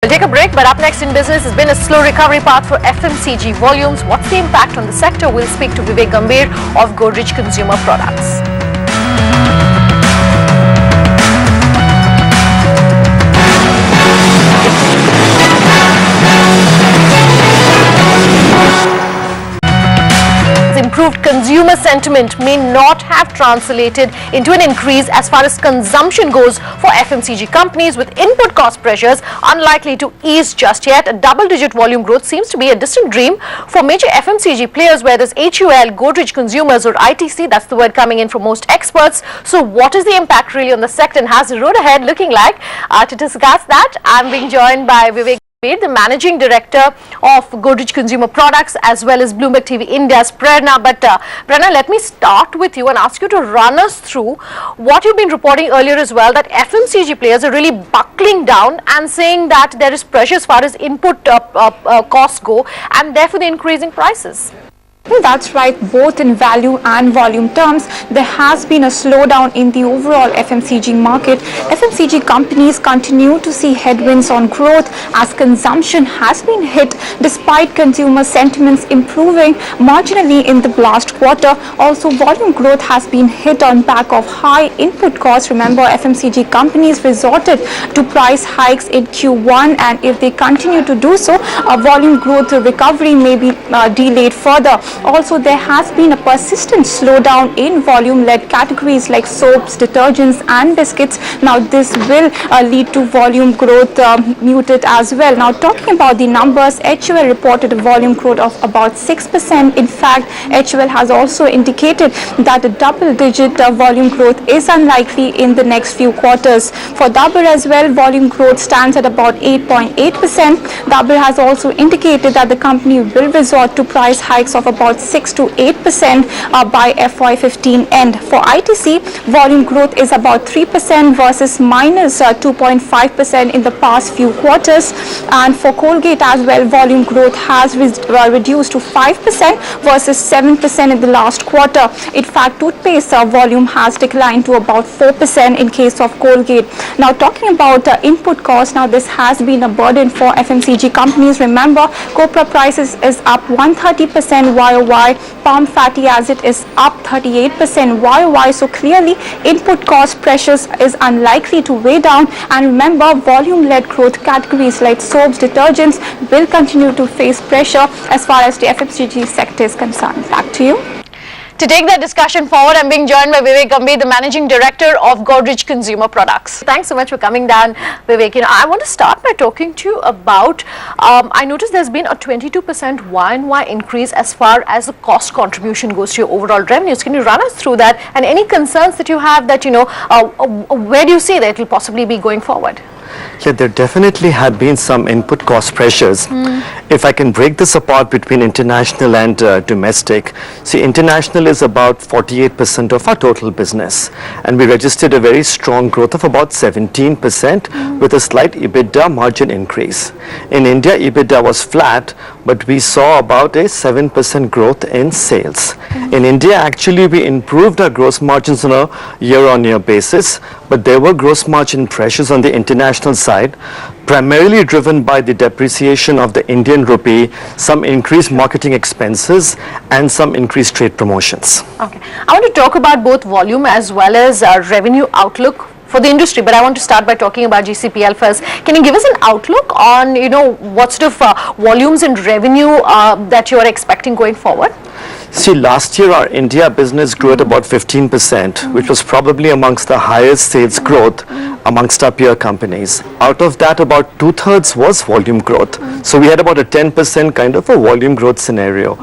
We'll take a break, but up next in business has been a slow recovery path for FMCG volumes. What's the impact on the sector? We'll speak to Vivek Gambhir of Godrej Consumer Products. Improved consumer sentiment may not have translated into an increase as far as consumption goes for FMCG companies, with input cost pressures unlikely to ease just yet. A double-digit volume growth seems to be a distant dream for major FMCG players, whether it's HUL, Godrej Consumers or ITC. That's the word coming in from most experts. So what is the impact really on the sector, and how's the road ahead looking like? To discuss that, I'm being joined by Vivek Gambhir, the Managing Director of Godrej Consumer Products, as well as Bloomberg TV India's Prerna. But Prerna, let me start with you and ask you to run us through what you've been reporting earlier as well, that FMCG players are really buckling down and saying that there is pressure as far as input costs go, and therefore the increasing prices. Well, that's right. Both in value and volume terms, there has been a slowdown in the overall FMCG market. FMCG companies continue to see headwinds on growth as consumption has been hit despite consumer sentiments improving marginally in the last quarter. Also, volume growth has been hit on back of high input costs. Remember, FMCG companies resorted to price hikes in Q1, and if they continue to do so, volume growth recovery may be delayed further. Also, there has been a persistent slowdown in volume-led categories like soaps, detergents and biscuits. Now, this will lead to volume growth muted as well. Now, talking about the numbers, HUL reported a volume growth of about 6%. In fact, HUL has also indicated that a double-digit volume growth is unlikely in the next few quarters. For Dabur as well, volume growth stands at about 8.8%. Dabur has also indicated that the company will resort to price hikes of about 6 to 8% by FY15 end. For ITC, volume growth is about 3% versus minus 2.5% in the past few quarters. And for Colgate as well, volume growth has reduced to 5% versus 7% in the last quarter. In fact, toothpaste volume has declined to about 4% in case of Colgate. Now, talking about input costs, now this has been a burden for FMCG companies. Remember, copra prices is up 130% YOY, palm fatty acid is up 38% YOY. So clearly, input cost pressures is unlikely to weigh down. And remember, volume-led growth categories like soaps, detergents will continue to face pressure as far as the FMCG sector is concerned. Back to you. To take that discussion forward, I'm being joined by Vivek Gambhir, the Managing Director of Godrej Consumer Products. Thanks so much for coming down, Vivek. I want to start by talking to you about, I noticed there's been a 22% Y&Y increase as far as the cost contribution goes to your overall revenues. Can you run us through that, and any concerns that you have that, where do you see that it will possibly be going forward? Yeah, there definitely have been some input cost pressures. If I can break this apart between international and domestic, see, international is about 48% of our total business, and we registered a very strong growth of about 17% with a slight EBITDA margin increase. In India, EBITDA was flat, but we saw about a 7% growth in sales. In India, actually, we improved our gross margins on a year-on-year basis, but there were gross margin pressures on the international side, primarily driven by the depreciation of the Indian rupee, some increased marketing expenses, and some increased trade promotions. Okay, I want to talk about both volume as well as revenue outlook for the industry, but I want to start by talking about GCPL first. Can you give us an outlook on, what sort of volumes and revenue that you are expecting going forward? See, last year our India business grew at about 15%, which was probably amongst the highest sales growth amongst our peer companies. Out of that, about 2/3 was volume growth. So we had about a 10% kind of a volume growth scenario.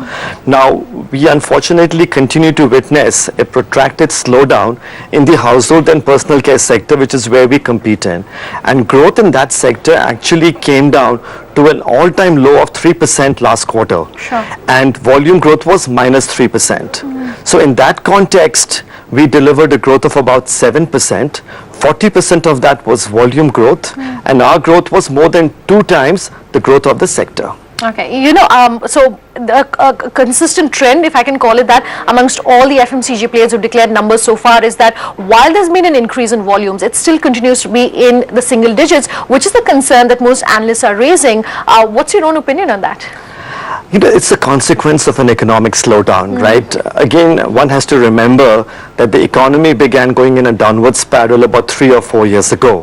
Now, we unfortunately continue to witness a protracted slowdown in the household and personal care sector, which is where we compete in. And growth in that sector actually came down to an all-time low of 3% last quarter. Sure. And volume growth was minus 3%. So in that context, we delivered a growth of about 7%. 40% of that was volume growth, and our growth was more than 2 times the growth of the sector. Okay, so a consistent trend, if I can call it that, amongst all the FMCG players who declared numbers so far is that while there's been an increase in volumes, it still continues to be in the single digits, which is the concern that most analysts are raising. What's your own opinion on that? It's a consequence of an economic slowdown, right? Again, one has to remember that the economy began going in a downward spiral about 3 or 4 years ago.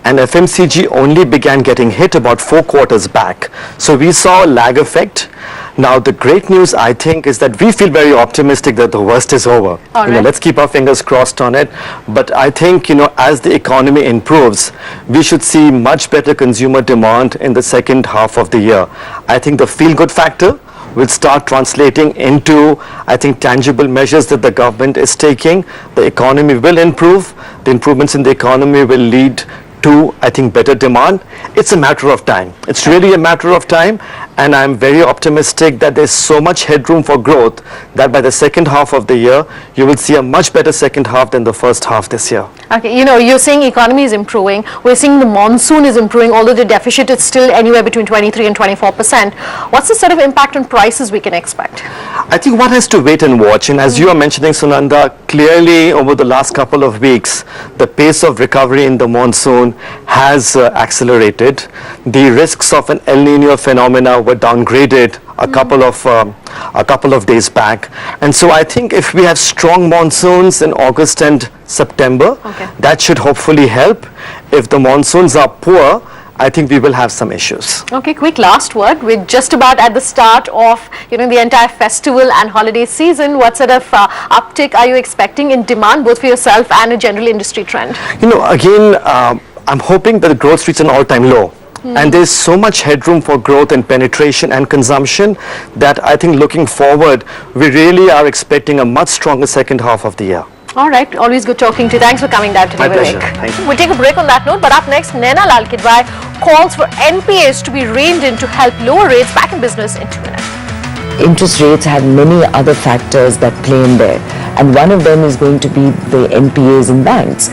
And FMCG only began getting hit about 4 quarters back. So we saw a lag effect. Now, the great news, I think, is that we feel very optimistic that the worst is over. Let's keep our fingers crossed on it. But I think, as the economy improves, we should see much better consumer demand in the second half of the year. I think the feel-good factor will start translating into, I think, tangible measures that the government is taking. The economy will improve. The improvements in the economy will lead to, I think, better demand. It's a matter of time. It's really a matter of time, and I'm very optimistic that there's so much headroom for growth that by the second half of the year, you will see a much better second half than the first half this year. Okay, you're saying economy is improving. We're seeing the monsoon is improving, although the deficit is still anywhere between 23 and 24%. What's the sort of impact on prices we can expect? I think one has to wait and watch. And as you are mentioning, Sunanda, clearly over the last couple of weeks, the pace of recovery in the monsoon has accelerated. The risks of an El Nino phenomena were downgraded a couple of days back, and so I think if we have strong monsoons in August and September, that should hopefully help. If the monsoons are poor, I think we will have some issues. Okay, quick last word. We're just about at the start of the entire festival and holiday season. What sort of uptick are you expecting in demand, both for yourself and a general industry trend? Again, I'm hoping that the growth reaches an all-time low. And there's so much headroom for growth and penetration and consumption that I think looking forward, we really are expecting a much stronger second half of the year. All right, always good talking to you. Thanks for coming down today, Vivek. My pleasure. Thank you. We'll take a break on that note, but up next, Naina Lal Kidwai calls for NPAs to be reined in to help lower rates. Back in business in 2 minutes. Interest rates have many other factors that play in there, and one of them is going to be the NPAs in banks.